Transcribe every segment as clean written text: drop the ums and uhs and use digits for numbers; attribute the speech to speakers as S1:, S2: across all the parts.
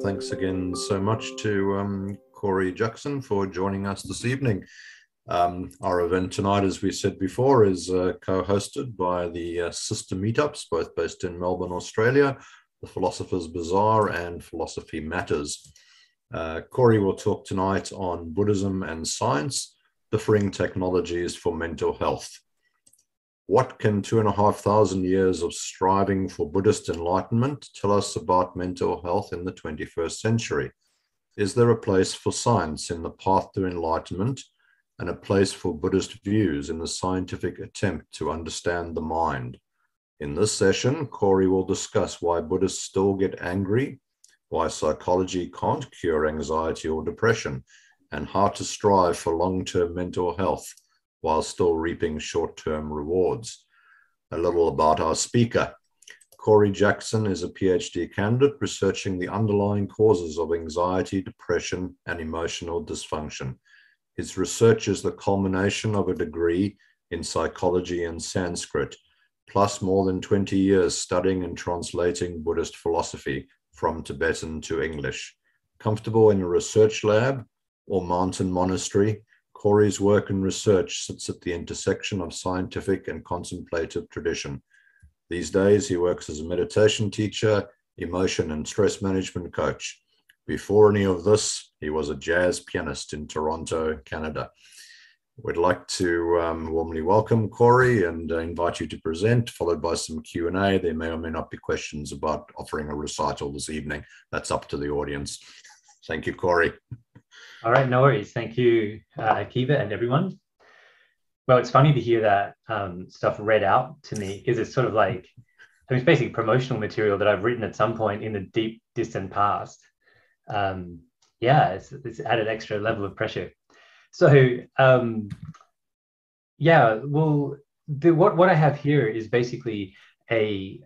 S1: Thanks again so much to Corey Jackson for joining us this evening. Our event tonight, as we said before, is co-hosted by the sister meetups, both based in Melbourne, Australia, the Philosopher's Bazaar and Philosophy Matters. Corey will talk tonight on Buddhism and science, differing technologies for mental health. What can 2,500 years of striving for Buddhist enlightenment tell us about mental health in the 21st century? Is there a place for science in the path to enlightenment and a place for Buddhist views in the scientific attempt to understand the mind? In this session, Corey will discuss why Buddhists still get angry, why psychology can't cure anxiety or depression, and how to strive for long-term mental health while still reaping short-term rewards. A little about our speaker. Corey Jackson is a PhD candidate researching the underlying causes of anxiety, depression, and emotional dysfunction. His research is the culmination of a degree in psychology and Sanskrit, plus more than 20 years studying and translating Buddhist philosophy from Tibetan to English. Comfortable in a research lab or mountain monastery, Corey's work and research sits at the intersection of scientific and contemplative tradition. These days, he works as a meditation teacher, emotion and stress management coach. Before any of this, he was a jazz pianist in Toronto, Canada. We'd like to warmly welcome Corey and invite you to present, followed by some Q&A. There may or may not be questions about offering a recital this evening. That's up to the audience. Thank you, Corey.
S2: All right, no worries. Thank you, Akiva and everyone. Well, it's funny to hear that stuff read out to me because it's sort of like, it's basically promotional material that I've written at some point in the deep, distant past. Yeah, it's added extra level of pressure. So, yeah, well, what I have here is basically a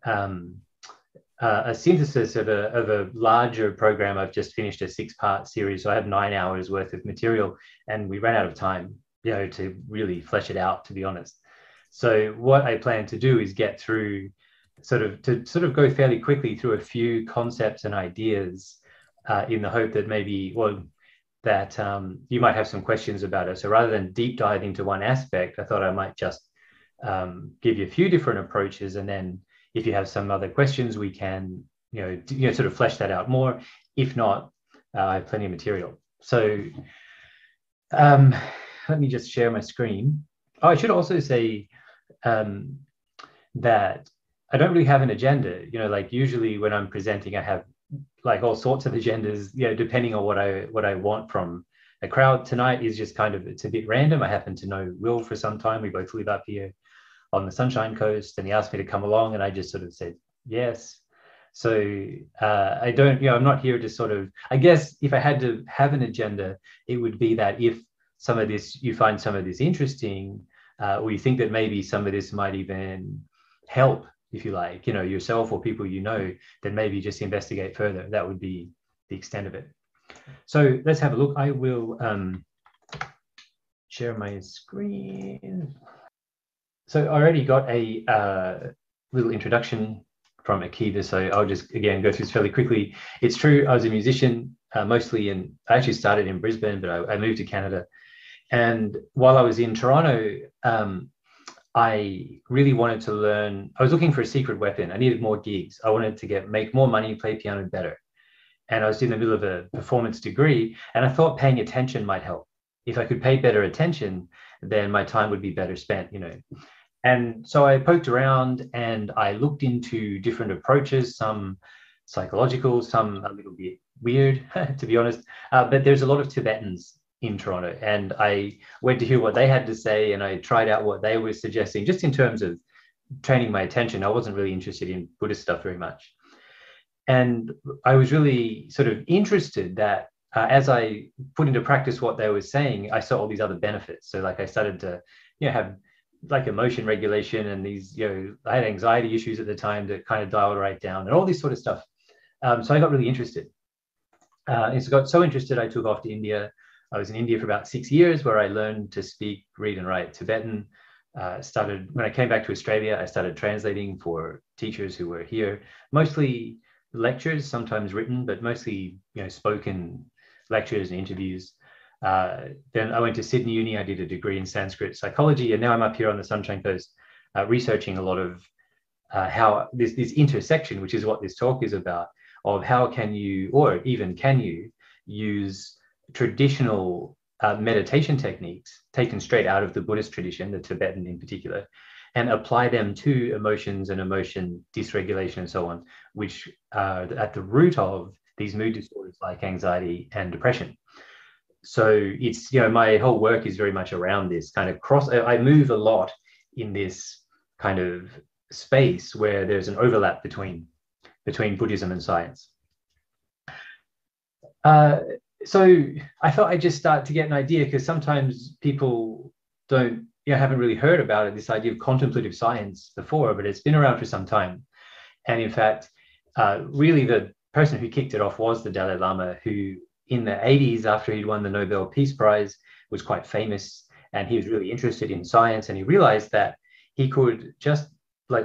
S2: synthesis of a larger program. I've just finished a 6-part series, so I have 9 hours worth of material, and we ran out of time, to really flesh it out, to be honest. So what I plan to do is get through, sort of go fairly quickly through a few concepts and ideas, in the hope that maybe, that you might have some questions about it. So rather than deep dive into one aspect, I thought I might just give you a few different approaches, and then if you have some other questions, we can, sort of flesh that out more. If not, I have plenty of material. So let me just share my screen. Oh, I should also say that I don't really have an agenda. Like usually when I'm presenting, I have like all sorts of agendas, depending on what I want from a crowd. Tonight is just kind of, it's a bit random. I happen to know Will for some time. We both live up here on the Sunshine Coast, and he asked me to come along, and I just sort of said yes. So I don't, I'm not here to sort of, I guess if I had to have an agenda, it would be that if some of this, you find some of this interesting, or you think that maybe some of this might even help, if you like, yourself or people then maybe just investigate further. That would be the extent of it. So let's have a look. I will share my screen. So I already got a little introduction from Akiva, so I'll just, again, go through this fairly quickly. It's true, I was a musician, mostly I actually started in Brisbane, but I moved to Canada. And while I was in Toronto, I really wanted to learn. I was looking for a secret weapon. I needed more gigs. I wanted to make more money, play piano better. And I was in the middle of a performance degree, and I thought paying attention might help. If I could pay better attention, then my time would be better spent, And so I poked around and I looked into different approaches, some psychological, some a little bit weird, to be honest. But there's a lot of Tibetans in Toronto, and I went to hear what they had to say, and I tried out what they were suggesting, just in terms of training my attention. I wasn't really interested in Buddhist stuff very much. And I was really sort of interested that as I put into practice what they were saying, I saw all these other benefits. So like I started to, have like emotion regulation, and these, I had anxiety issues at the time that kind of dialed right down, and all this sort of stuff. So I got really interested. And so got so interested, I took off to India. I was in India for about 6 years, where I learned to speak, read, and write Tibetan. When I came back to Australia, I started translating for teachers who were here, mostly lectures, sometimes written, but mostly, spoken lectures and interviews. Then I went to Sydney Uni. I did a degree in Sanskrit psychology, and now I'm up here on the Sunshine Coast, researching a lot of how this intersection, which is what this talk is about, of how can you, or even can you, use traditional meditation techniques taken straight out of the Buddhist tradition, the Tibetan in particular, and apply them to emotions and emotion dysregulation and so on, which are at the root of these mood disorders like anxiety and depression. So it's, my whole work is very much around this kind of I move a lot in this kind of space where there's an overlap between Buddhism and science. So I thought I'd just start to get an idea, because sometimes people haven't really heard about it, this idea of contemplative science before, but it's been around for some time. And in fact, really the person who kicked it off was the Dalai Lama, who in the 80s, after he'd won the Nobel Peace Prize, was quite famous, and he was really interested in science, and he realized that he could just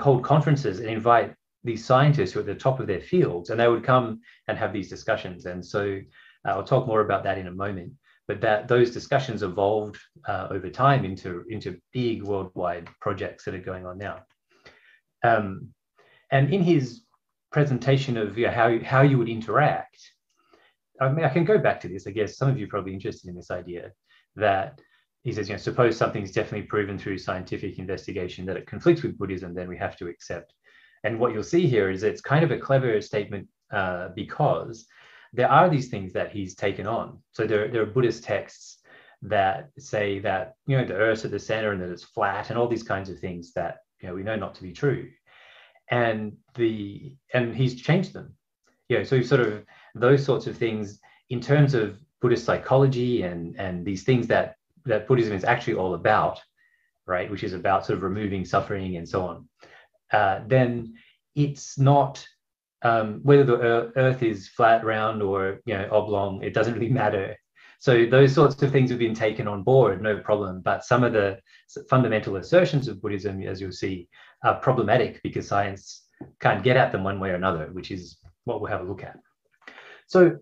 S2: hold conferences and invite these scientists who are at the top of their fields, and they would come and have these discussions. And so I'll talk more about that in a moment, but those discussions evolved over time into big worldwide projects that are going on now. And in his presentation of how you would interact, I mean, I can go back to this. I guess some of you are probably interested in this idea that he says, suppose something's definitely proven through scientific investigation that it conflicts with Buddhism, then we have to accept. And what you'll see here is it's kind of a clever statement because there are these things that he's taken on. So there are Buddhist texts that say that, the earth's at the center and that it's flat and all these kinds of things that, we know not to be true. And he's changed them. So sort of those sorts of things in terms of Buddhist psychology and these things that Buddhism is actually all about, right? Which is about sort of removing suffering and so on. Then it's not whether the earth is flat, round, or oblong. It doesn't really matter. So those sorts of things have been taken on board, no problem. But some of the fundamental assertions of Buddhism, as you'll see, are problematic because science can't get at them one way or another, which is what we'll have a look at. So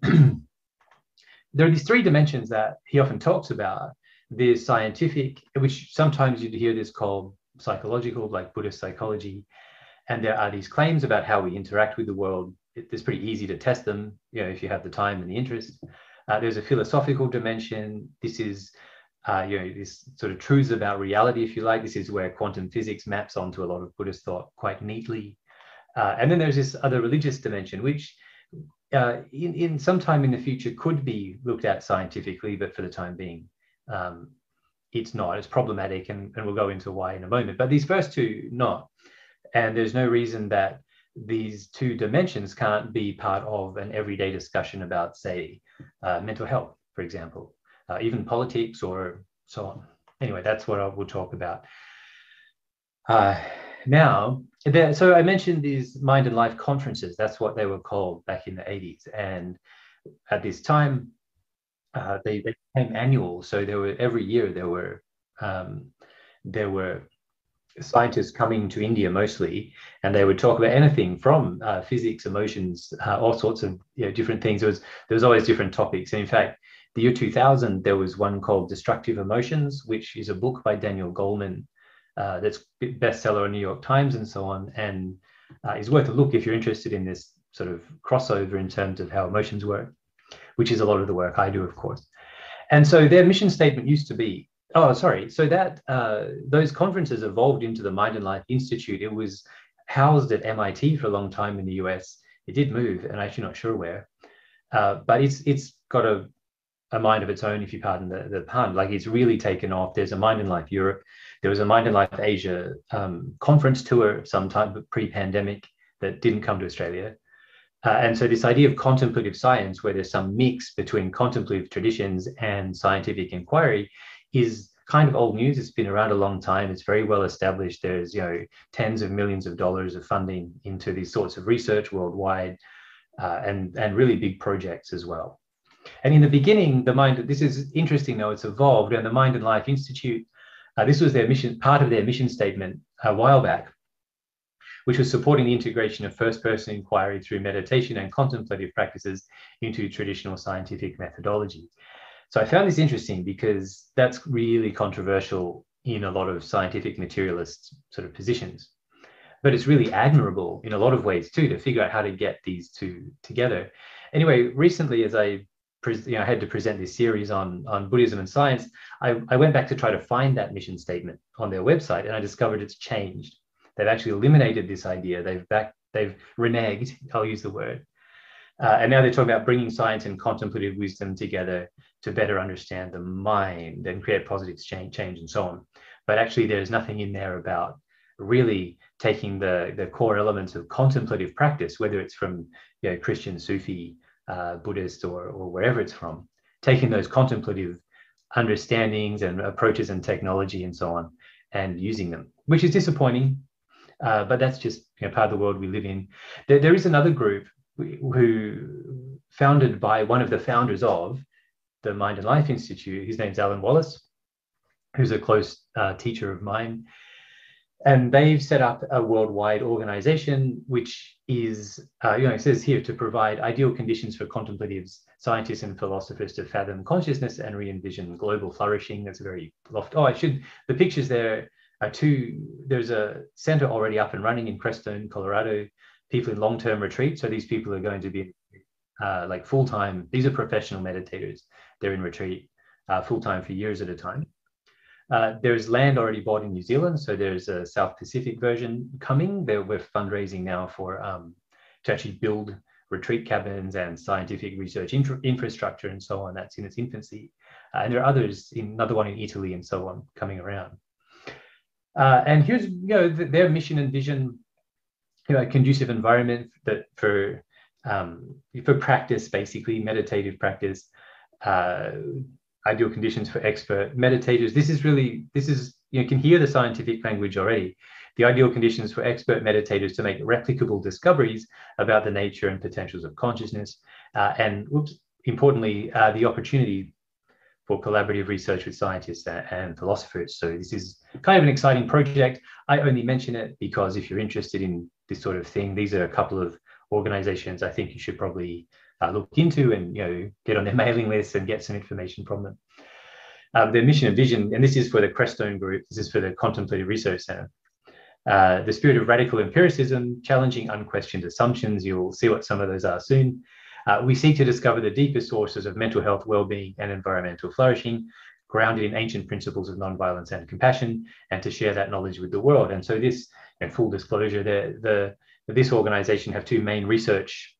S2: there are these three dimensions that he often talks about. There's scientific, which sometimes you'd hear this called psychological, like Buddhist psychology. And there are these claims about how we interact with the world. It's pretty easy to test them, if you have the time and the interest. There's a philosophical dimension. This is, this sort of truths about reality, if you like. This is where quantum physics maps onto a lot of Buddhist thought quite neatly. And then there's this other religious dimension, which in some time in the future could be looked at scientifically, but for the time being, it's not. It's problematic, and we'll go into why in a moment. But these first two, not. And there's no reason that these two dimensions can't be part of an everyday discussion about, say, mental health, for example, even politics or so on. Anyway, that's what we'll talk about. Now, so I mentioned these Mind and Life conferences. That's what they were called back in the 80s. And at this time, they became annual. So every year there were scientists coming to India mostly, and they would talk about anything from physics, emotions, all sorts of different things. There was always different topics. And in fact, the year 2000, there was one called Destructive Emotions, which is a book by Daniel Goleman that's bestseller in New York Times and so on, and is worth a look if you're interested in this sort of crossover in terms of how emotions work, which is a lot of the work I do, of course. And so their mission statement used to be, so that those conferences evolved into the Mind and Life Institute. It was housed at MIT for a long time in the US. It did move, and I'm actually not sure where, but it's got a mind of its own, if you pardon the pun. Like, it's really taken off. There's a Mind and Life Europe. There was a Mind and Life Asia conference tour sometime pre-pandemic that didn't come to Australia. And so this idea of contemplative science, where there's some mix between contemplative traditions and scientific inquiry, is kind of old news. It's been around a long time. It's very well established. There's tens of millions of dollars of funding into these sorts of research worldwide, and really big projects as well. And in the beginning, this is interesting though, it's evolved, and the Mind and Life Institute, this was their mission, part of their mission statement a while back, which was supporting the integration of first-person inquiry through meditation and contemplative practices into traditional scientific methodology. So I found this interesting because that's really controversial in a lot of scientific materialist sort of positions. But it's really admirable in a lot of ways too, to figure out how to get these two together. Anyway, recently, as I had to present this series on Buddhism and science, I went back to try to find that mission statement on their website, and I discovered it's changed. They've actually eliminated this idea. They've reneged, I'll use the word. And now they're talking about bringing science and contemplative wisdom together to better understand the mind and create positive change and so on. But actually, there's nothing in there about really taking the core elements of contemplative practice, whether it's from Christian, Sufi, Buddhist, or wherever it's from, taking those contemplative understandings and approaches and technology and so on and using them, which is disappointing, but that's just part of the world we live in. There is another group who founded by one of the founders of the Mind and Life Institute. His name's Alan Wallace, who's a close teacher of mine. And they've set up a worldwide organization, which is, it says here, to provide ideal conditions for contemplatives, scientists, and philosophers to fathom consciousness and re-envision global flourishing. That's a very the pictures there are there's a center already up and running in Crestone, Colorado, people in long-term retreat. So these people are going to be like full-time. These are professional meditators. They're in retreat full-time for years at a time. There's land already bought in New Zealand, so there's a South Pacific version coming. We're fundraising now for to actually build retreat cabins and scientific research infrastructure and so on. That's in its infancy, and there are others, another one in Italy and so on, coming around. And here's their mission and vision: a conducive environment that for practice, basically meditative practice. Ideal conditions for expert meditators. This is you can hear the scientific language already. The ideal conditions for expert meditators to make replicable discoveries about the nature and potentials of consciousness, and importantly, the opportunity for collaborative research with scientists and philosophers. So this is kind of an exciting project. I only mention it because if you're interested in this sort of thing, these are a couple of organizations I think you should probably look into and get on their mailing list and get some information from them. Their mission and vision, and this is for the Crestone group, this is for the Contemplative Research Center. The spirit of radical empiricism, challenging unquestioned assumptions. You'll see what some of those are soon. We seek to discover the deepest sources of mental health, well-being, and environmental flourishing, grounded in ancient principles of nonviolence and compassion, and to share that knowledge with the world. And so this, in full disclosure, this organization have two main research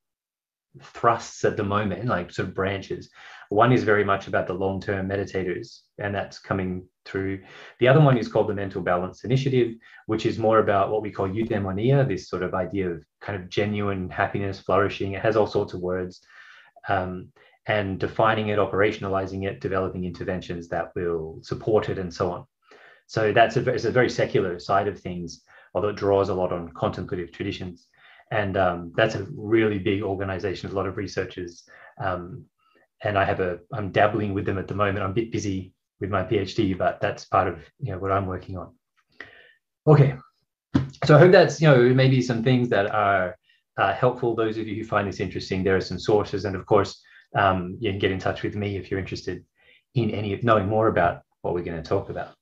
S2: thrusts at the moment, like sort of branches. One is very much about the long-term meditators, and that's coming through. The other one is called the Mental Balance Initiative, which is more about what we call eudaimonia, this sort of idea of kind of genuine happiness, flourishing. It has all sorts of words, and defining it, operationalizing it, developing interventions that will support it, and so on. So it's a very secular side of things, although it draws a lot on contemplative traditions. And that's a really big organization with a lot of researchers. And I'm dabbling with them at the moment. I'm a bit busy with my PhD, but that's part of what I'm working on. Okay, so I hope that's maybe some things that are helpful. Those of you who find this interesting, there are some sources, and of course, you can get in touch with me if you're interested in knowing more about what we're going to talk about.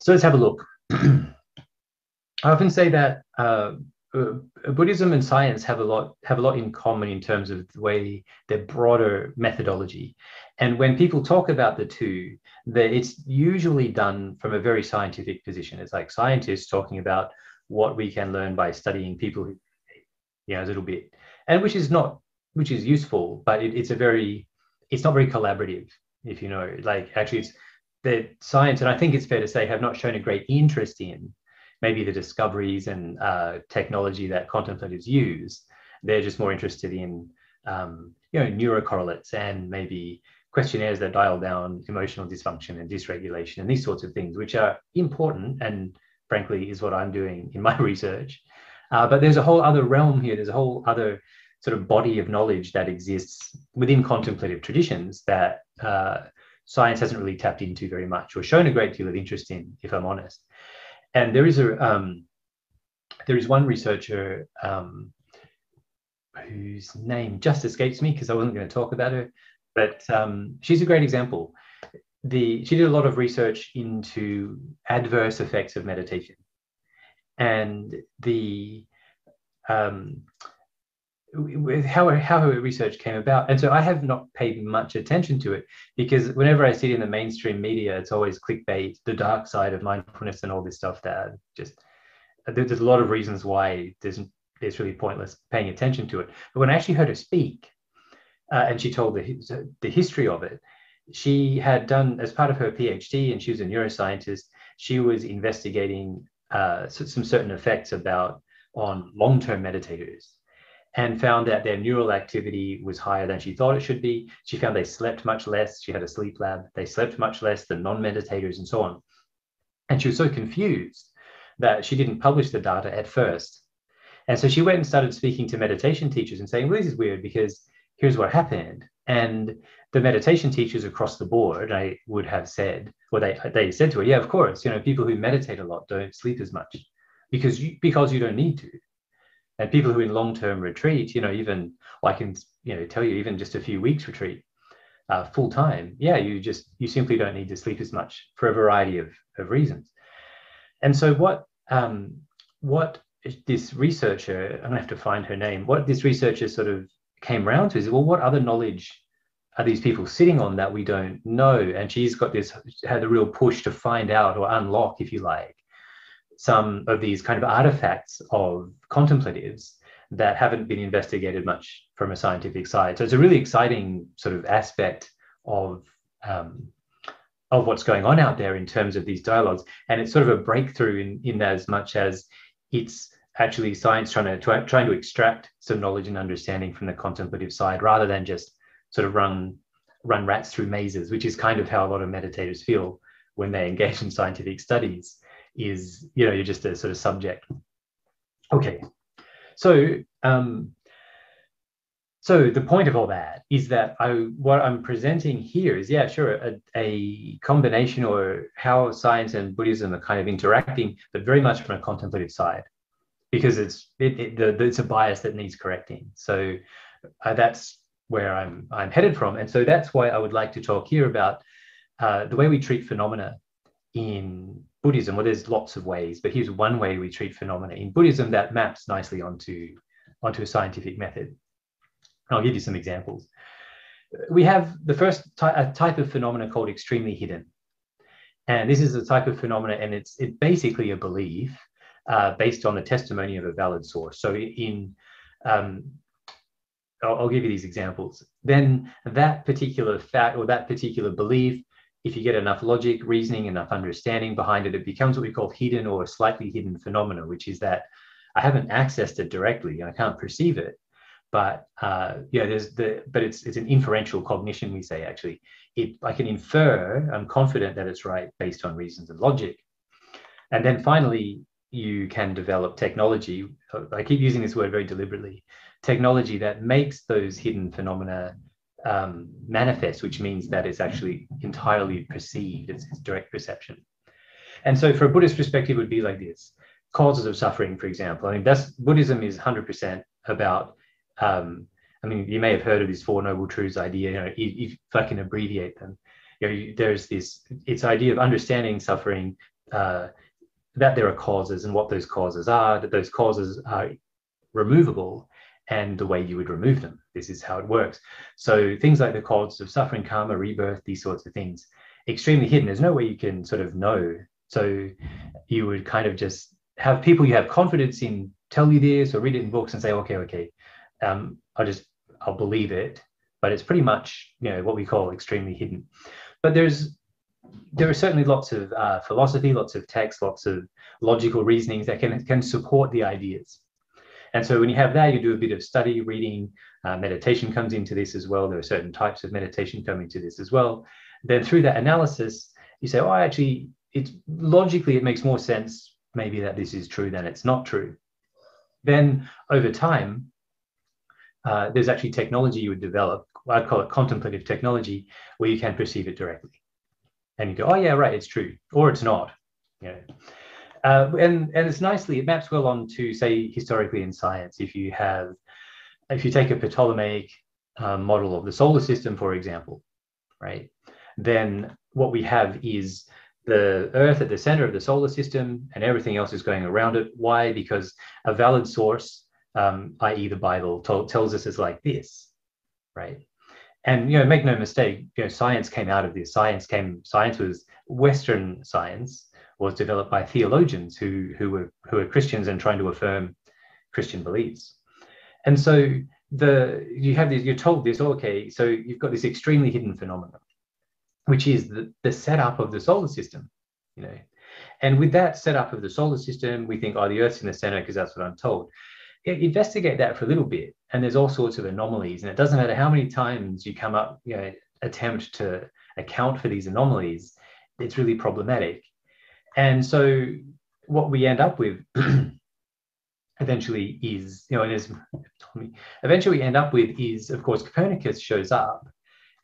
S2: So let's have a look. I often say that Buddhism and science have a lot in common in terms of the way their broader methodology. And when people talk about the two, it's usually done from a very scientific position. It's like scientists talking about what we can learn by studying people who, a little bit, and which is useful, but it's not very collaborative, if you know. Like actually, it's the science, and I think it's fair to say, have not shown a great interest in maybe the discoveries and technology that contemplatives use. They're just more interested in, neurocorrelates and maybe questionnaires that dial down emotional dysfunction and dysregulation and these sorts of things, which are important and frankly is what I'm doing in my research. But there's a whole other realm here. There's a whole other sort of body of knowledge that exists within contemplative traditions that science hasn't really tapped into very much or shown a great deal of interest in, if I'm honest. And there is There is one researcher whose name just escapes me because I wasn't going to talk about her, but she's a great example. She did a lot of research into adverse effects of meditation, and how her research came about. And so I have not paid much attention to it, because whenever I see it in the mainstream media, it's always clickbait, the dark side of mindfulness and all this stuff that just, there's a lot of reasons why it's really pointless paying attention to it. But when I actually heard her speak, and she told the history of it, she had done, as part of her PhD, and she was a neuroscientist, she was investigating some certain effects on long-term meditators, and found that their neural activity was higher than she thought it should be. She found they slept much less. She had a sleep lab. They slept much less than non-meditators and so on. And she was so confused that she didn't publish the data at first. And so she went and started speaking to meditation teachers and saying, well, this is weird because here's what happened. And the meditation teachers across the board, I would have said, well, they said to her, yeah, of course, people who meditate a lot don't sleep as much because you don't need to. And people who in long-term retreat, even, I can, tell you, even just a few weeks retreat, full time, you simply don't need to sleep as much for a variety of reasons. And so what this researcher, I'm gonna have to find her name, what this researcher sort of came around to is, well, what other knowledge are these people sitting on that we don't know? And she's had a real push to find out, or unlock, if you like, some of these kind of artifacts of contemplatives that haven't been investigated much from a scientific side. So it's a really exciting sort of aspect of what's going on out there in terms of these dialogues. And it's sort of a breakthrough in as much as it's actually science trying to extract some knowledge and understanding from the contemplative side, rather than just sort of run rats through mazes, which is kind of how a lot of meditators feel when they engage in scientific studies. You're just a sort of subject. Okay, so the point of all that is that what I'm presenting here is, a combination, or how science and Buddhism are kind of interacting, but very much from a contemplative side, because it's a bias that needs correcting. So that's where I'm headed from, and so that's why I would like to talk here about the way we treat phenomena in Buddhism. Well, there's lots of ways, but here's one way we treat phenomena in Buddhism that maps nicely onto a scientific method. I'll give you some examples. We have the first type of phenomena called extremely hidden. And this is a type of phenomena, and it's basically a belief based on the testimony of a valid source. So I'll give you these examples. Then that particular fact, or that particular belief, if you get enough logic, reasoning, enough understanding behind it, it becomes what we call hidden or slightly hidden phenomena, which is that I haven't accessed it directly, I can't perceive it, but it's an inferential cognition, we say. Actually, I can infer, I'm confident that it's right based on reasons and logic. And then finally, you can develop technology. I keep using this word very deliberately. Technology that makes those hidden phenomena manifest, which means that it's actually entirely perceived, it's direct perception. And so for a Buddhist perspective, it would be like this. Causes of suffering, for example. Buddhism is 100% about, you may have heard of this Four Noble Truths idea, if I can abbreviate them. There's it's idea of understanding suffering, that there are causes and what those causes are, that those causes are removable, and the way you would remove them. This is how it works. So things like the causes of suffering, karma, rebirth, these sorts of things, extremely hidden. There's no way you can sort of know. So you would kind of just have people you have confidence in tell you this, or read it in books and say, okay, I'll believe it. But it's pretty much, what we call extremely hidden. But there are certainly lots of philosophy, lots of text, lots of logical reasonings that can support the ideas. And so when you have that, you do a bit of study, reading, meditation comes into this as well. There are certain types of meditation coming to this as well. Then through that analysis, you say, actually, logically, it makes more sense maybe that this is true than it's not true. Then over time, there's actually technology you would develop. I'd call it contemplative technology, where you can perceive it directly. And you go, oh yeah, right, it's true, or it's not. And it's nicely, it maps well on to, say, historically in science. If you take a Ptolemaic model of the solar system, for example, right, then what we have is the Earth at the center of the solar system and everything else is going around it. Why? Because a valid source, i.e. the Bible, tells us it's like this, right? And, make no mistake, science came out of this. Science was Western science was developed by theologians who were Christians and trying to affirm Christian beliefs. And so you're told this, okay, so you've got this extremely hidden phenomenon, which is the setup of the solar system, And with that setup of the solar system, we think, the Earth's in the center because that's what I'm told. Investigate that for a little bit, and there's all sorts of anomalies, and it doesn't matter how many times you come up, attempt to account for these anomalies, it's really problematic. And so what we end up with eventually is, of course, Copernicus shows up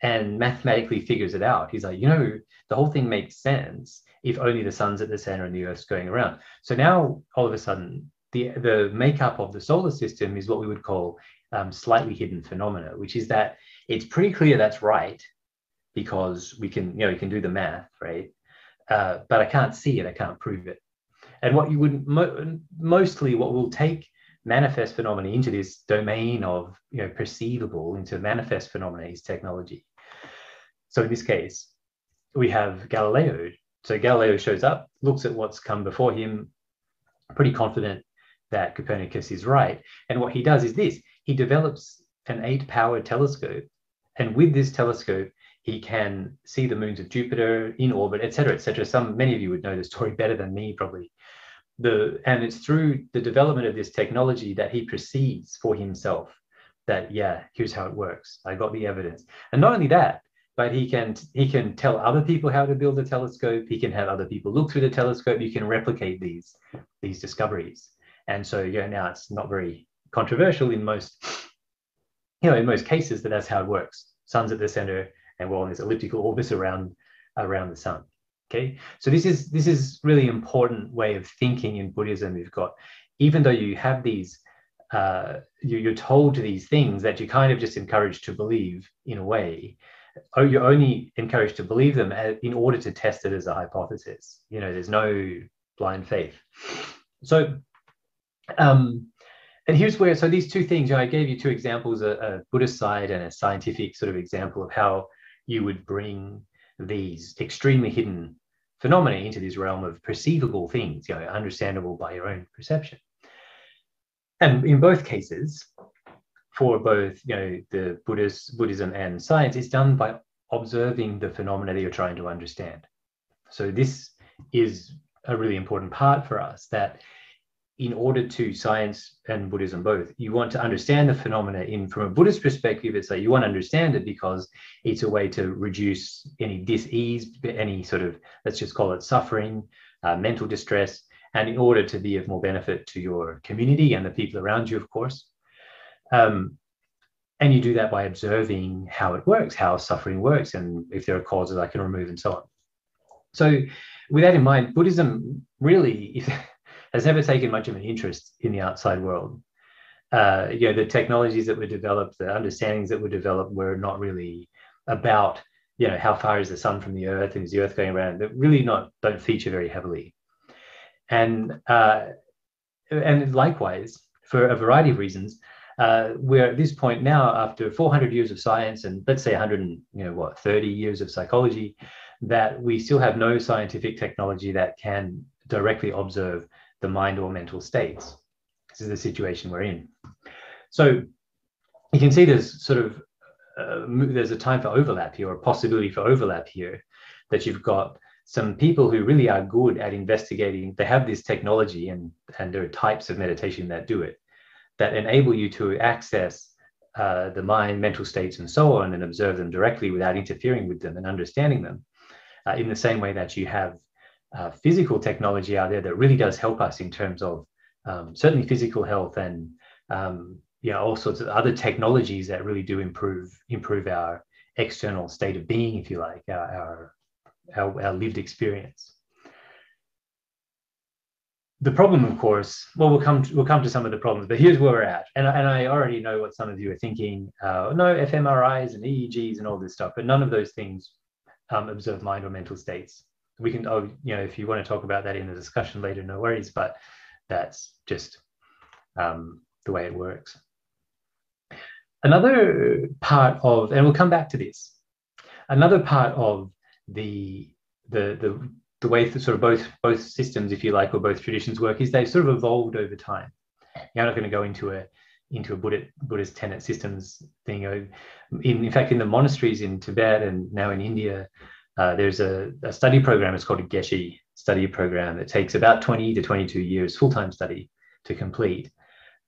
S2: and mathematically figures it out. He's like, the whole thing makes sense if only the sun's at the center and the Earth's going around. So now all of a sudden, the makeup of the solar system is what we would call slightly hidden phenomena, which is that it's pretty clear that's right because we can, you can do the math, right? But I can't see it, I can't prove it. And what you would mostly what will take manifest phenomena into this domain of perceivable into manifest phenomena is technology. So in this case, we have Galileo. So Galileo shows up, looks at what's come before him, pretty confident that Copernicus is right. And what he does is this: he develops an 8-powered telescope, and with this telescope, he can see the moons of Jupiter in orbit, etc., etc. Many of you would know the story better than me, probably. And it's through the development of this technology that he perceives for himself that, here's how it works. I got the evidence. And not only that, but he can tell other people how to build a telescope. He can have other people look through the telescope. You can replicate these discoveries. And so, now it's not very controversial in most cases that that's how it works. Sun's at the center, and we're on this elliptical orbit around the sun. Okay, so this is really important way of thinking in Buddhism. You've got, even though you have these, you're told these things that you're kind of just encouraged to believe in a way. You're only encouraged to believe them in order to test it as a hypothesis. There's no blind faith. So, and here's where, so these two things, I gave you two examples, a Buddhist side and a scientific sort of example of how you would bring these extremely hidden phenomena into this realm of perceivable things, understandable by your own perception. And in both cases, for both, the Buddhism and science, it's done by observing the phenomena that you're trying to understand. So this is a really important part for us, that in order to science and Buddhism both, you want to understand the phenomena from a Buddhist perspective. It's like you want to understand it because it's a way to reduce any dis-ease, any sort of, let's just call it suffering, mental distress, and in order to be of more benefit to your community and the people around you, of course. And you do that by observing how it works, how suffering works, and if there are causes I can remove and so on. So with that in mind, Buddhism really has never taken much of an interest in the outside world. The technologies that were developed, the understandings that were developed were not really about, how far is the sun from the earth and is the earth going around? They really don't feature very heavily. And likewise, for a variety of reasons, we're at this point now, after 400 years of science and let's say 130 years of psychology, that we still have no scientific technology that can directly observe the mind or mental states. This is the situation we're in. So you can see there's sort of there's a time for overlap here, or a possibility for overlap here, that you've got some people who really are good at investigating. They have this technology, and there are types of meditation that do it, that enable you to access the mind, mental states, and so on, and observe them directly without interfering with them and understanding them, in the same way that you have physical technology out there that really does help us in terms of certainly physical health and all sorts of other technologies that really do improve our external state of being, if you like, our lived experience. the problem, of course, well, we'll come to some of the problems, but here's where we're at. And I already know what some of you are thinking. No, fMRIs and EEGs and all this stuff, but none of those things observe mind or mental states. We can, if you want to talk about that in the discussion later, no worries, but that's just the way it works. Another part of, and we'll come back to this, another part of the way that sort of both systems, if you like, or both traditions work is they've sort of evolved over time. You're not going to go into a Buddhist tenet systems thing. In fact, in the monasteries in Tibet and now in India, there's a study program. It's called a Geshe study program. It takes about 20 to 22 years full-time study to complete.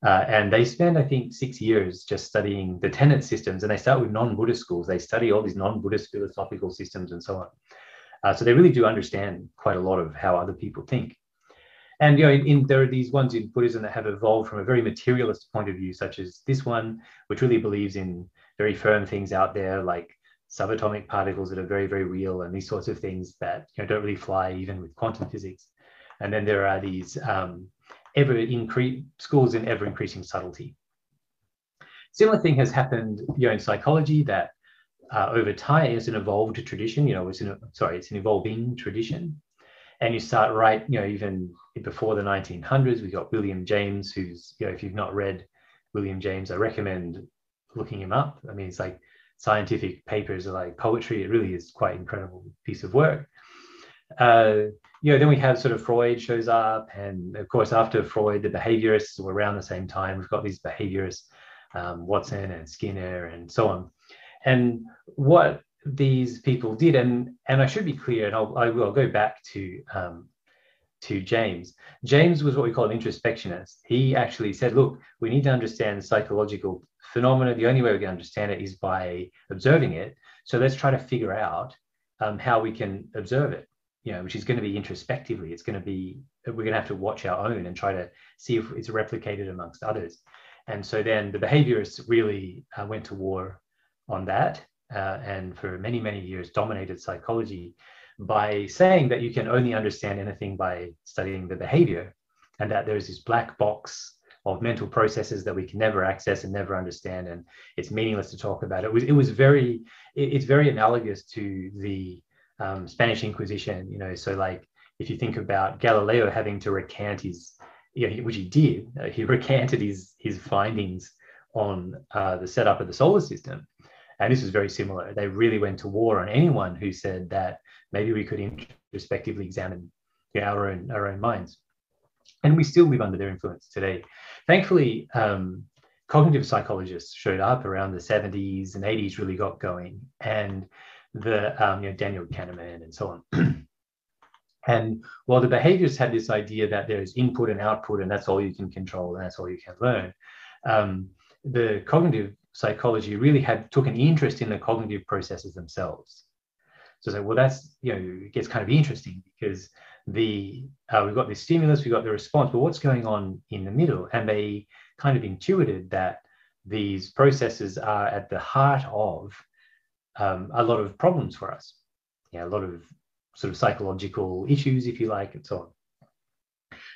S2: And they spend, I think, 6 years just studying the tenet systems. And they start with non-Buddhist schools. They study all these non-Buddhist philosophical systems and so on. So they really do understand quite a lot of how other people think. And there are these ones in Buddhism that have evolved from a very materialist point of view, such as this one, which really believes in very firm things out there like subatomic particles that are very, very real and these sorts of things that don't really fly even with quantum physics. And then there are these schools in ever-increasing subtlety. Similar thing has happened in psychology, that over time it's an evolved tradition. It's an evolving tradition. And you start even before the 1900s, we got William James, who's, if you've not read William James, I recommend looking him up. I mean, it's like scientific papers are like poetry. It really is quite incredible piece of work. Then we have sort of Freud shows up. And of course, after Freud, the behaviorists were around the same time. We've got these behaviorists, Watson and Skinner and so on. And what these people did, and I should be clear, and I will go back to James. James was what we call an introspectionist. He actually said, look, we need to understand psychological phenomena. The only way we can understand it is by observing it. So let's try to figure out how we can observe it, which is going to be introspectively. It's going to be, we're going to have to watch our own and try to see if it's replicated amongst others. And so then the behaviorists really went to war on that, and for many, many years dominated psychology by saying that you can only understand anything by studying the behavior, and that there's this black box of mental processes that we can never access and never understand, and it's meaningless to talk about. It's very analogous to the Spanish Inquisition, so like if you think about Galileo having to recant his, which he did, he recanted his findings on the setup of the solar system. And this is very similar. They really went to war on anyone who said that maybe we could introspectively examine our own minds. And we still live under their influence today. Thankfully, cognitive psychologists showed up around the 70s and 80s, really got going. And the Daniel Kahneman and so on. And while the behaviorists had this idea that there's input and output, and that's all you can control and that's all you can learn, the cognitive psychology really took an interest in the cognitive processes themselves. So well, that's, it gets kind of interesting because we've got this stimulus, we've got the response, but what's going on in the middle? And they kind of intuited that these processes are at the heart of a lot of problems for us. A lot of sort of psychological issues, if you like, and so on.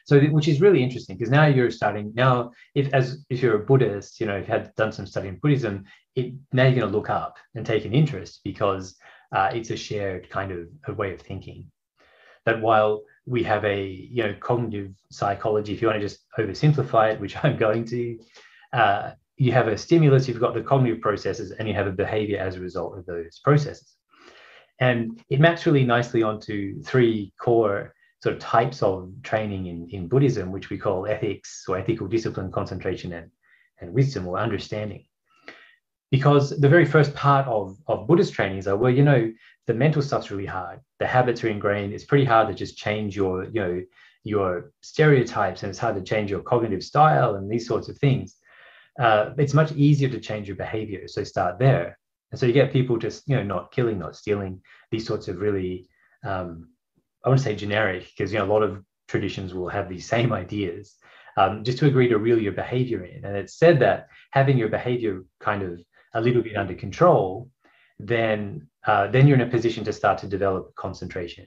S2: So, which is really interesting because now you're starting, if you're a Buddhist, if you had done some study in Buddhism, now you're going to look up and take an interest because it's a shared kind of a way of thinking. That while we have a, cognitive psychology, if you want to just oversimplify it, which I'm going to, you have a stimulus, you've got the cognitive processes, and you have a behavior as a result of those processes. And it maps really nicely onto three core sort of types of training in Buddhism, which we call ethics or ethical discipline, concentration, and wisdom or understanding. Because the very first part of Buddhist training is, the mental stuff's really hard. The habits are ingrained. It's pretty hard to just change your stereotypes, and it's hard to change your cognitive style and these sorts of things. It's much easier to change your behavior. So start there. And so you get people just, not killing, not stealing, these sorts of really, I want to say generic, because a lot of traditions will have these same ideas, just to agree to reel your behavior in. And it's said that having your behavior kind of a little bit under control, then you're in a position to start to develop concentration.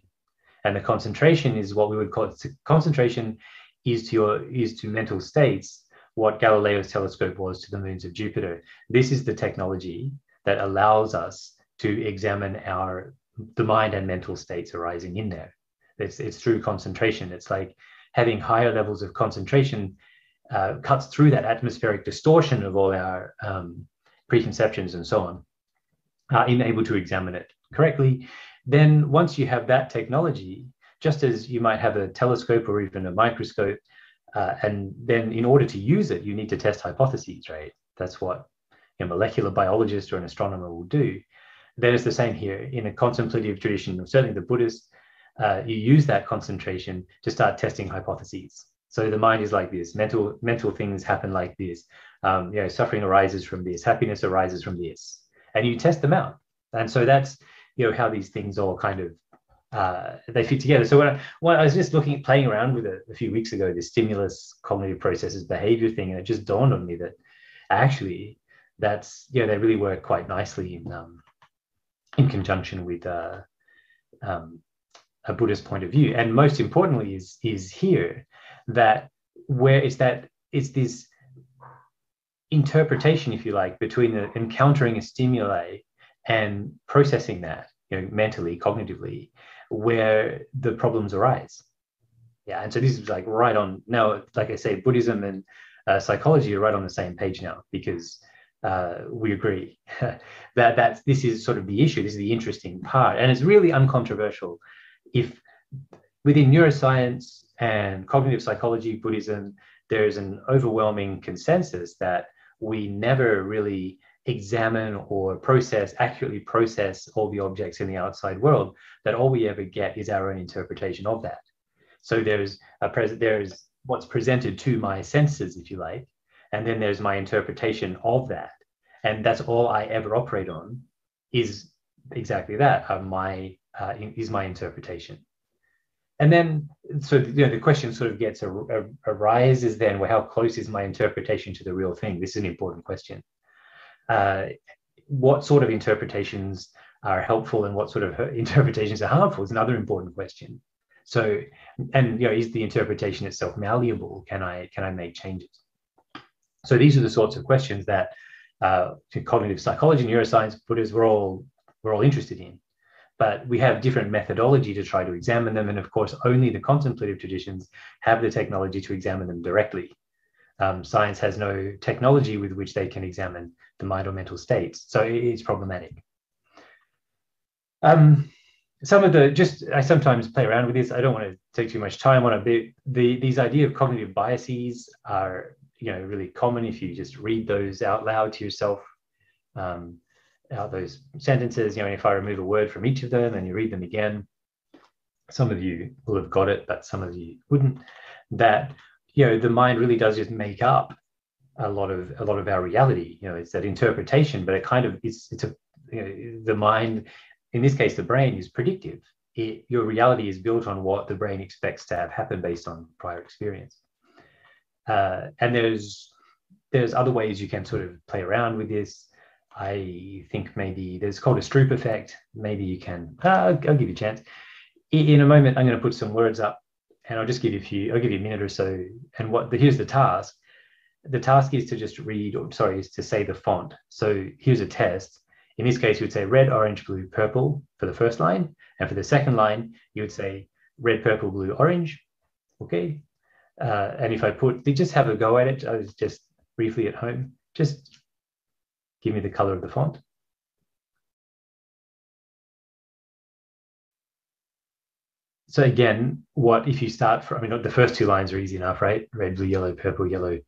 S2: And the concentration is what we would call concentration is to mental states what Galileo's telescope was to the moons of Jupiter. This is the technology that allows us to examine the mind and mental states arising in there. It's through concentration. It's like having higher levels of concentration cuts through that atmospheric distortion of all our preconceptions and so on, in able to examine it correctly. Then once you have that technology, just as you might have a telescope or even a microscope, and then in order to use it, you need to test hypotheses, right? That's what a molecular biologist or an astronomer will do. Then it's the same here. In a contemplative tradition, certainly the Buddhist, you use that concentration to start testing hypotheses. So the mind is like this, mental things happen like this. Suffering arises from this, happiness arises from this, and you test them out. And so that's how these things all kind of they fit together. So when I was just playing around with it a few weeks ago, this stimulus, cognitive processes, behavior thing, and it just dawned on me that actually that's they really work quite nicely in conjunction with a Buddhist point of view. And most importantly is here that it's this interpretation, if you like, between encountering a stimuli and processing that mentally, cognitively, where the problems arise. And so this is like right on now. Like I say, Buddhism and psychology are right on the same page now, because we agree that this is sort of the issue. This is the interesting part, and it's really uncontroversial. If within neuroscience and cognitive psychology, Buddhism, there's an overwhelming consensus that we never really examine or accurately process all the objects in the outside world, that all we ever get is our own interpretation of that. So there's what's presented to my senses, if you like, and then there's my interpretation of that. And that's all I ever operate on, is exactly that, is my interpretation. And then, so the question sort of arises then, well, how close is my interpretation to the real thing? This is an important question. What sort of interpretations are helpful and what sort of interpretations are harmful is another important question. So, and is the interpretation itself malleable? Can I make changes? So these are the sorts of questions that cognitive psychology, neuroscience, Buddhists, we're all interested in. But we have different methodology to try to examine them. And of course, only the contemplative traditions have the technology to examine them directly. Science has no technology with which they can examine the mind or mental states. So it's problematic. I sometimes play around with this. I don't want to take too much time on it. These idea of cognitive biases are really common if you just read those out loud to yourself. Those sentences, if I remove a word from each of them and you read them again, some of you will have got it, but some of you wouldn't. That the mind really does just make up a lot of our reality. It's that interpretation, but it kind of the mind, in this case, the brain is predictive. Your reality is built on what the brain expects to have happen based on prior experience. And there's other ways you can sort of play around with this. I think maybe there's called a Stroop effect. Maybe you can, I'll give you a chance. In a moment, I'm going to put some words up and I'll just give you I'll give you a minute or so. And here's the task. The task is to just is to say the font. So here's a test. In this case, you would say red, orange, blue, purple for the first line. And for the second line, you would say red, purple, blue, orange. Okay. And if I just have a go at it, I was just briefly at home, just give me the color of the font. So again, if you start from, the first two lines are easy enough, right? Red, blue, yellow, purple, yellow,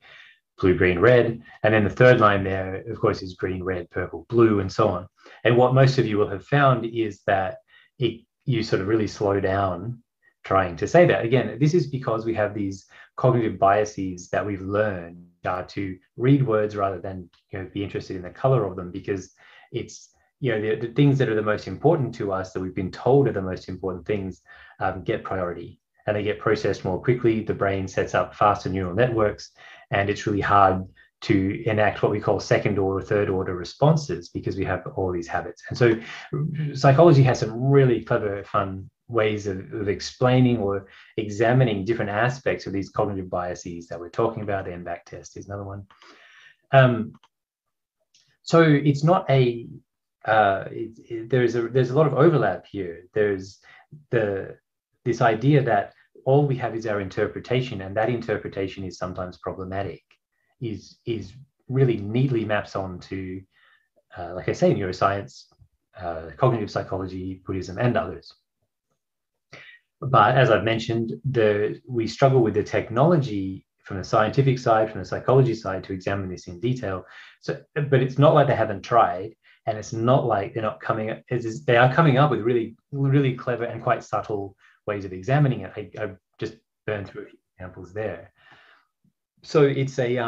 S2: blue, green, red. And then the third line there, of course, is green, red, purple, blue, and so on. And what most of you will have found is that you sort of really slow down trying to say that. Again, this is because we have these cognitive biases that we've learned to read words rather than be interested in the color of them, because it's the things that are the most important to us, that we've been told are the most important things, get priority, and they get processed more quickly. The brain sets up faster neural networks, and it's really hard to enact what we call second order, third order responses, because we have all these habits. And so psychology has some really clever, fun ways of explaining or examining different aspects of these cognitive biases that we're talking about. And backtest is another one. So it's not a there's a lot of overlap here. There's this idea that all we have is our interpretation, and that interpretation is sometimes problematic, is really neatly maps onto, like I say, neuroscience, cognitive psychology, Buddhism, and others. But as I've mentioned, we struggle with the technology from the scientific side, from the psychology side, to examine this in detail. So, but it's not like they haven't tried, and it's not like they're not coming up. They are coming up with really, really clever and quite subtle ways of examining it. I just burned through a few examples there. So it's a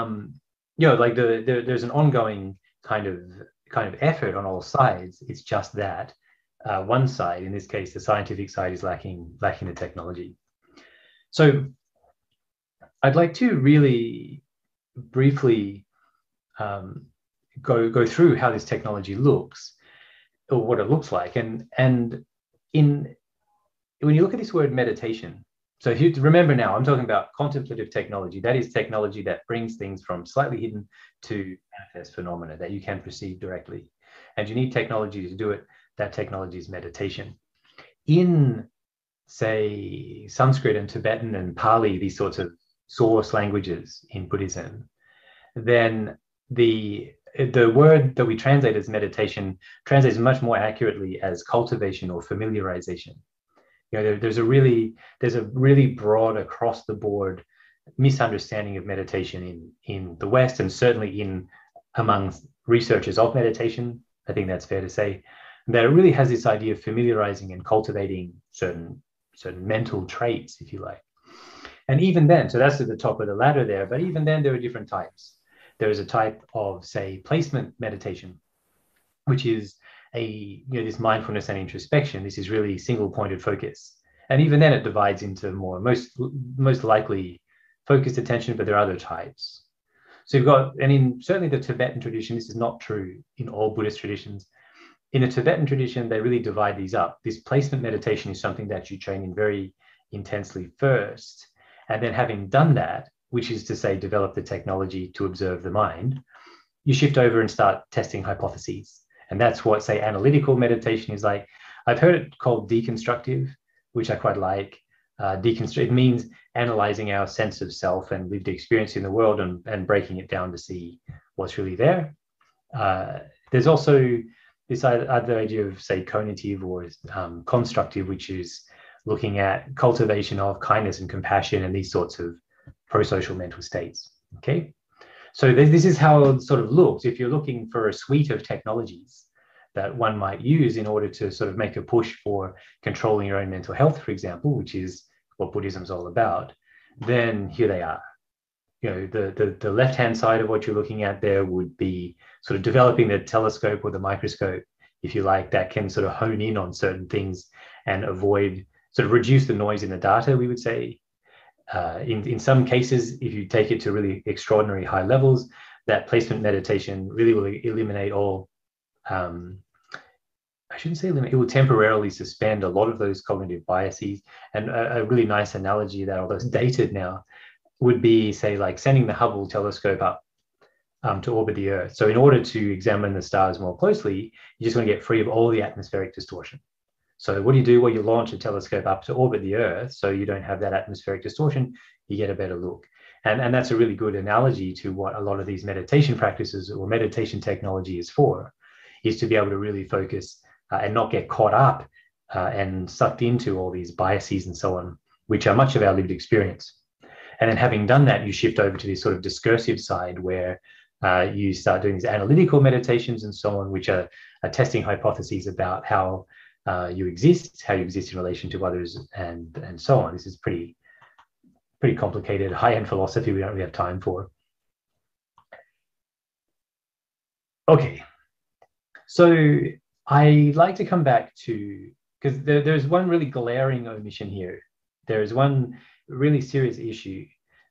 S2: like there's an ongoing kind of effort on all sides. It's just that one side, in this case, the scientific side, is lacking the technology. So I'd like to really briefly go through how this technology looks, or what it looks like, and when you look at this word meditation. So if you remember now, I'm talking about contemplative technology. That is technology that brings things from slightly hidden to manifest phenomena that you can perceive directly. And you need technology to do it. That technology is meditation. In, say, Sanskrit and Tibetan and Pali, these sorts of source languages in Buddhism, then the word that we translate as meditation translates much more accurately as cultivation or familiarization. There's a really broad, across the board misunderstanding of meditation in the West, and certainly among researchers of meditation. I think that's fair to say that it really has this idea of familiarizing and cultivating certain mental traits, if you like. And even then, so that's at the top of the ladder there, but even then there are different types. There is a type of, say, placement meditation, which is this mindfulness and introspection. This is really single-pointed focus. And even then it divides into more most likely focused attention, but there are other types. So you've got, and in certainly the Tibetan tradition, this is not true in all Buddhist traditions. In the Tibetan tradition, they really divide these up. This placement meditation is something that you train in very intensely first. And then having done that, which is to say, develop the technology to observe the mind, you shift over and start testing hypotheses. And that's what, say, analytical meditation is like. I've heard it called deconstructive, which I quite like. It means analyzing our sense of self and lived experience in the world and breaking it down to see what's really there. There's also this other idea of, say, cognitive or constructive, which is looking at cultivation of kindness and compassion and these sorts of pro-social mental states. Okay. So this is how it sort of looks. If you're looking for a suite of technologies that one might use in order to sort of make a push for controlling your own mental health, for example, which is what Buddhism is all about, then here they are. The left-hand side of what you're looking at there would be sort of developing the telescope or the microscope, if you like, that can sort of hone in on certain things and sort of reduce the noise in the data, we would say. In some cases, if you take it to really extraordinary high levels, that placement meditation really will eliminate all, I shouldn't say eliminate, it will temporarily suspend a lot of those cognitive biases. And a really nice analogy that, although it's dated now, would be, say, like sending the Hubble telescope up to orbit the Earth. So in order to examine the stars more closely, you just want to get free of all the atmospheric distortion. So what do you do? Well, you launch a telescope up to orbit the Earth so you don't have that atmospheric distortion, you get a better look. And that's a really good analogy to what a lot of these meditation practices or meditation technology is for, is to be able to really focus and not get caught up and sucked into all these biases and so on, which are much of our lived experience. And then having done that, you shift over to this sort of discursive side where you start doing these analytical meditations and so on, which are testing hypotheses about how you exist in relation to others, and so on. This is pretty complicated, high-end philosophy we don't really have time for. Okay, so I like to come back to, because there's one really glaring omission here. There is one really serious issue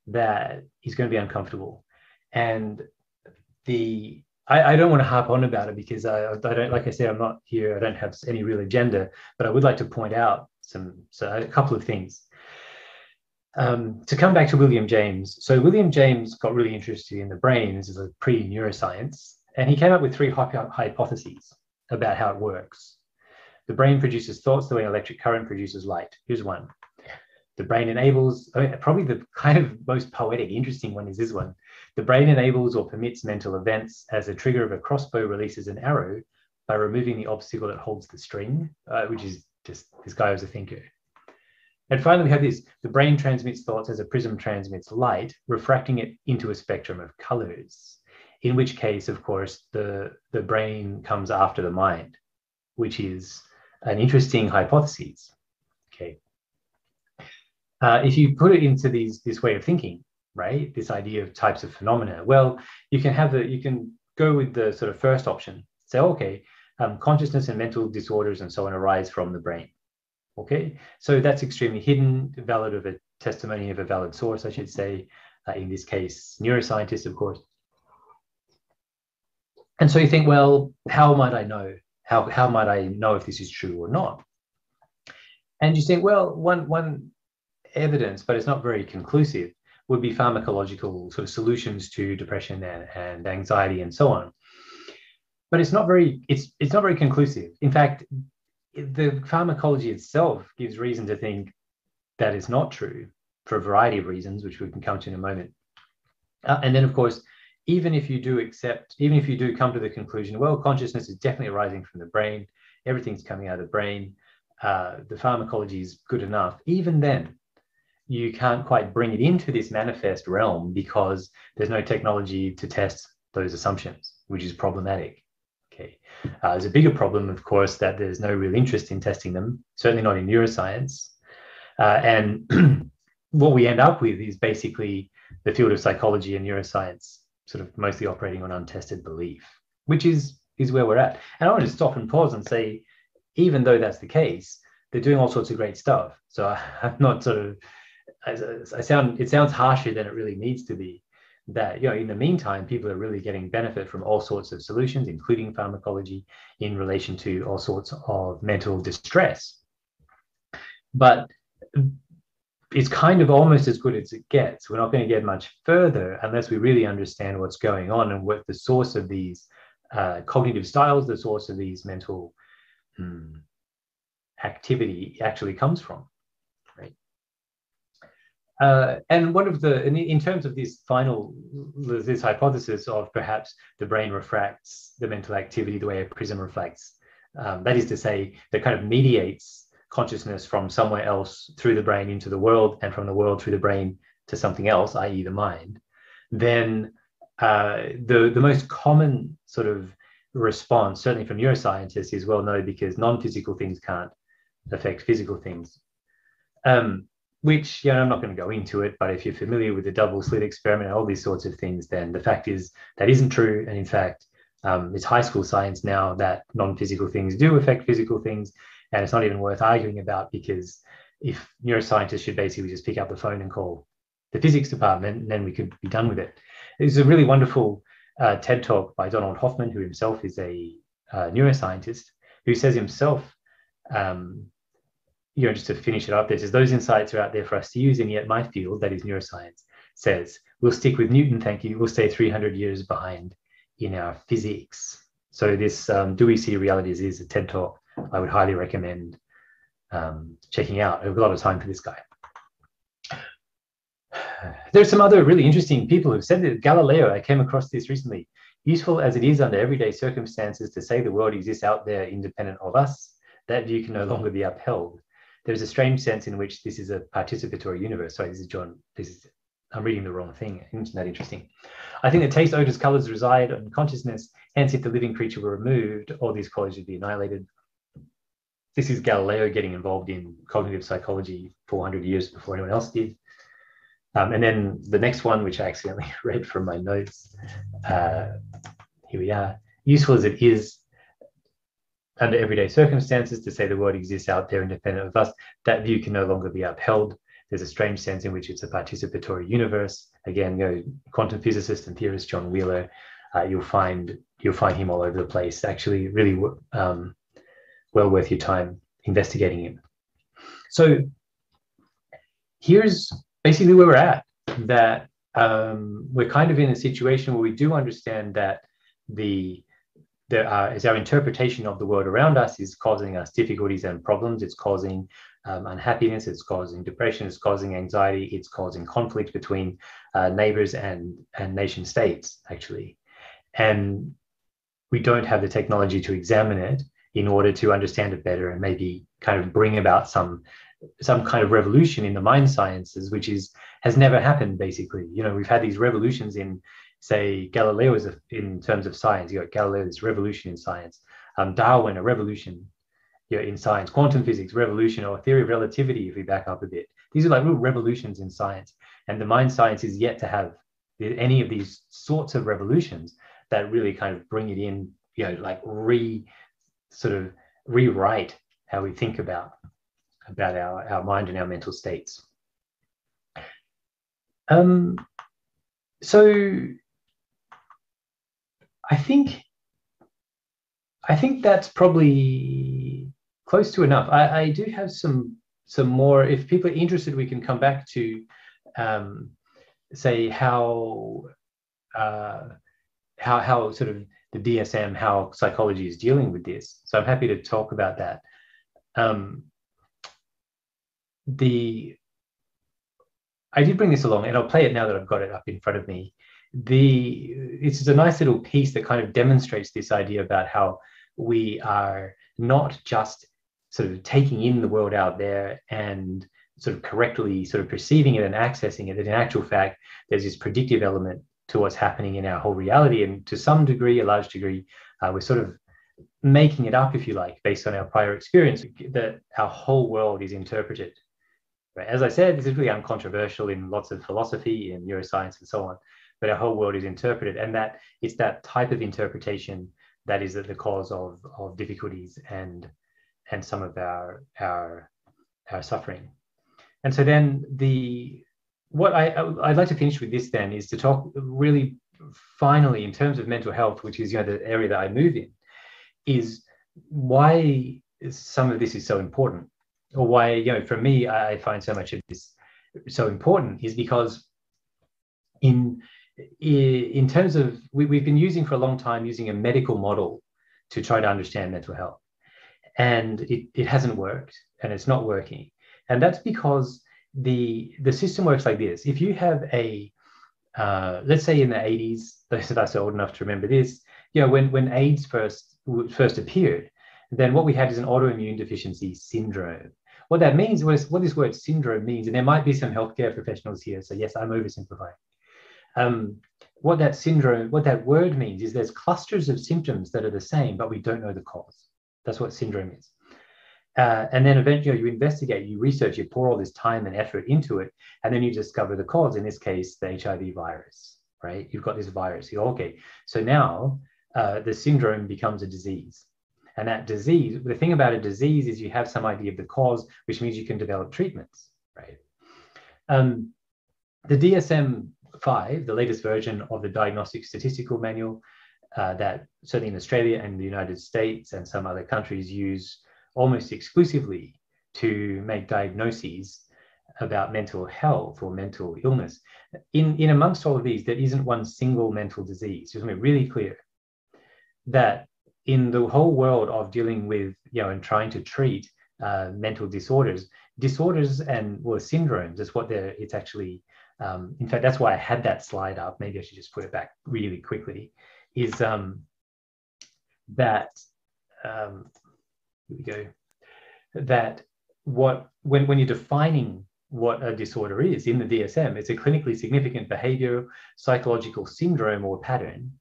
S2: that is going to be uncomfortable, and I don't want to harp on about it because I don't, like I said, I'm not here, I don't have any real agenda, but I would like to point out So a couple of things. To come back to William James. So William James got really interested in the brain. This is a pre-neuroscience. And he came up with 3 hypotheses about how it works. The brain produces thoughts the way an electric current produces light. Here's one. The brain enables, probably the kind of most poetic, interesting one is this one. The brain enables or permits mental events as a trigger of a crossbow releases an arrow by removing the obstacle that holds the string, which is just, this guy was a thinker. And finally, we have this, the brain transmits thoughts as a prism transmits light, refracting it into a spectrum of colors, in which case, of course, the brain comes after the mind, which is an interesting hypothesis. Okay. If you put it into this way of thinking, right, this idea of types of phenomena, well, you can go with the sort of first option. Say, okay, consciousness and mental disorders and so on arise from the brain. Okay, so that's extremely hidden, valid of a testimony of a valid source, I should say, in this case, neuroscientists, of course. And so you think, well, how might I know? How might I know if this is true or not? And you think, well, one evidence, but it's not very conclusive, would be pharmacological sort of solutions to depression and anxiety and so on. But it's not very conclusive. In fact, the pharmacology itself gives reason to think that is not true for a variety of reasons, which we can come to in a moment. And then, of course, even if you do come to the conclusion, well, consciousness is definitely arising from the brain, everything's coming out of the brain, the pharmacology is good enough, even then, you can't quite bring it into this manifest realm because there's no technology to test those assumptions, which is problematic. Okay. There's a bigger problem, of course, that there's no real interest in testing them, certainly not in neuroscience. And what we end up with is basically the field of psychology and neuroscience sort of mostly operating on untested belief, which is where we're at. And I want to stop and pause and say, even though that's the case, they're doing all sorts of great stuff. So I'm not sort of, it sounds harsher than it really needs to be. That, you know, in the meantime, people are really getting benefit from all sorts of solutions, including pharmacology, in relation to all sorts of mental distress. But it's kind of almost as good as it gets. We're not going to get much further unless we really understand what's going on and what the source of these cognitive styles, the source of these mental activity actually comes from. And one of in terms of this hypothesis of perhaps the brain refracts the mental activity the way a prism reflects, that is to say, that kind of mediates consciousness from somewhere else through the brain into the world and from the world through the brain to something else, i.e. the mind, then the most common sort of response, certainly from neuroscientists, is, well, no, because non-physical things can't affect physical things. Which, you know, I'm not going to go into it, but if you're familiar with the double slit experiment and all these sorts of things, then the fact is that isn't true. And in fact, it's high school science now that non-physical things do affect physical things. And it's not even worth arguing about, because if neuroscientists should basically just pick up the phone and call the physics department, and then we could be done with it. There's a really wonderful TED talk by Donald Hoffman, who himself is a neuroscientist, who says himself, you know, just to finish it up, there says, those insights are out there for us to use, and yet my field, that is neuroscience, says, we'll stick with Newton, thank you, we'll stay 300 years behind in our physics. So this Do We See Realities is a TED talk I would highly recommend checking out. I have a lot of time for this guy. There's some other really interesting people who've said that. Galileo, I came across this recently. Useful as it is under everyday circumstances to say the world exists out there independent of us, that view can no longer be upheld. There's a strange sense in which this is a participatory universe. Sorry, this is John. I'm reading the wrong thing. Isn't that interesting? I think that taste, odors, colors reside in consciousness. Hence, if the living creature were removed, all these qualities would be annihilated. This is Galileo getting involved in cognitive psychology 400 years before anyone else did. And then the next one, which I accidentally read from my notes. Here we are. Useful as it is under everyday circumstances to say the world exists out there independent of us, that view can no longer be upheld. There's a strange sense in which it's a participatory universe. Again, go quantum physicist and theorist John Wheeler. You'll find him all over the place. Actually, really well worth your time investigating him. So here's basically where we're at, that we're kind of in a situation where we do understand that as our interpretation of the world around us is causing us difficulties and problems. It's causing unhappiness, it's causing depression, it's causing anxiety, it's causing conflict between neighbors and nation states, actually. And we don't have the technology to examine it in order to understand it better and maybe kind of bring about some kind of revolution in the mind sciences, which has never happened, basically. You know, we've had these revolutions in, say, Galileo is in terms of science. You got Galileo's revolution in science. Darwin, a revolution, you know, in science. Quantum physics, revolution, or theory of relativity, if we back up a bit. These are like real revolutions in science. And the mind science is yet to have any of these sorts of revolutions that really kind of bring it in, you know, like sort of rewrite how we think about our mind and our mental states. So I think that's probably close to enough. I do have some more. If people are interested, we can come back to say how sort of the DSM, how psychology is dealing with this. So I'm happy to talk about that. I did bring this along, and I'll play it now that I've got it up in front of me. It's a nice little piece that kind of demonstrates this idea about how we are not just sort of taking in the world out there and sort of correctly sort of perceiving it and accessing it, that in actual fact, there's this predictive element to what's happening in our whole reality. And to some degree, a large degree, we're sort of making it up, if you like, based on our prior experience, that our whole world is interpreted. Right? As I said, this is really uncontroversial in lots of philosophy and neuroscience and so on, but our whole world is interpreted, and that it's that type of interpretation that is at the cause of difficulties and some of our suffering. And so then what I'd like to finish with this then is to talk really finally in terms of mental health, which is, you know, the area that I move in, is why some of this is so important, or why, you know, for me, I find so much of this so important, is because in terms of, we've been using for a long time using a medical model to try to understand mental health, and it hasn't worked, and it's not working. And that's because the system works like this. If you have let's say in the 80s, those of us are old enough to remember this, you know, when AIDS first appeared, then what we had is an autoimmune deficiency syndrome. What that means, what this word syndrome means, and there might be some healthcare professionals here, so yes, I'm oversimplifying. What that word means is there's clusters of symptoms that are the same, but we don't know the cause. That's what syndrome is. And then eventually you investigate, you research, you pour all this time and effort into it, and then you discover the cause, in this case, the HIV virus, right? You've got this virus. You go, okay, so now the syndrome becomes a disease. And that disease, the thing about a disease is you have some idea of the cause, which means you can develop treatments, right? The DSM-5, the latest version of the Diagnostic Statistical Manual that certainly in Australia and the United States and some other countries use almost exclusively to make diagnoses about mental health or mental illness. In amongst all of these, there isn't one single mental disease. Just to make really clear that in the whole world of dealing with, you know, and trying to treat mental disorders and syndromes is what it's actually, in fact, that's why I had that slide up. Maybe I should just put it back really quickly, is that, here we go, that when you're defining what a disorder is in the DSM, it's a clinically significant behavior, psychological syndrome or pattern.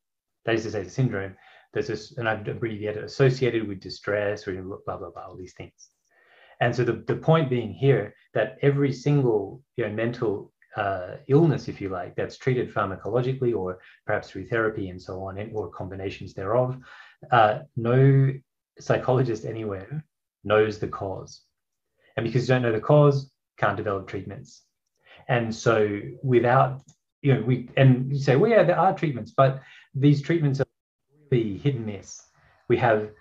S2: That is to say, the syndrome, there's this, and I've abbreviated, associated with distress or blah, blah, blah, all these things. And so the point being here that every single, you know, mental illness, if you like, that's treated pharmacologically or perhaps through therapy and so on, or combinations thereof, no psychologist anywhere knows the cause. And because you don't know the cause, can't develop treatments. And so without, you know, you say, well, yeah, there are treatments, but these treatments are really hit and miss. We have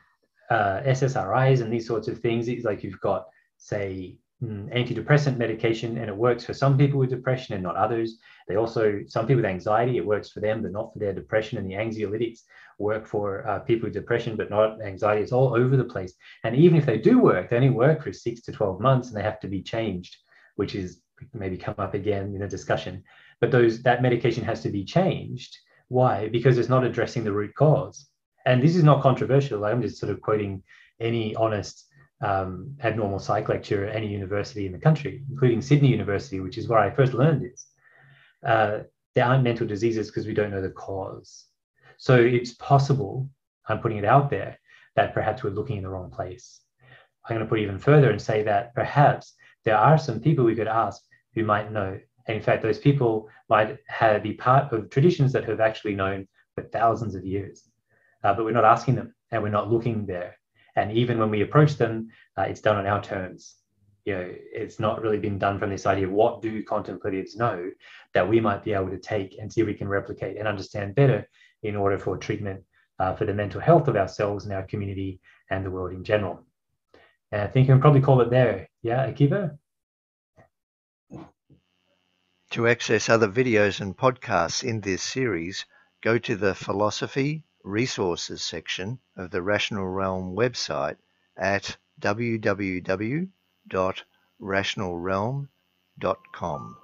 S2: SSRIs and these sorts of things. It's like you've got, say, antidepressant medication, and it works for some people with depression and not others. Some people with anxiety, it works for them, but not for their depression. And the anxiolytics work for people with depression, but not anxiety. It's all over the place. And even if they do work, they only work for 6 to 12 months and they have to be changed, which is maybe come up again in a discussion. But that medication has to be changed. Why? Because it's not addressing the root cause. And this is not controversial. I'm just sort of quoting any honest abnormal psych lecturer at any university in the country, including Sydney University, which is where I first learned this. There aren't mental diseases because we don't know the cause. So it's possible, I'm putting it out there, that perhaps we're looking in the wrong place. I'm going to put even further and say that perhaps there are some people we could ask who might know. And in fact, those people might be part of traditions that have actually known for thousands of years. But we're not asking them and we're not looking there. And even when we approach them, it's done on our terms. It's not really been done from this idea of what do contemplatives know that we might be able to take and see if we can replicate and understand better in order for treatment for the mental health of ourselves and our community and the world in general. And I think we can probably call it there. Yeah, Akiva?
S3: To access other videos and podcasts in this series, go to the Philosophy Resources section of the Rational Realm website at www.rationalrealm.com.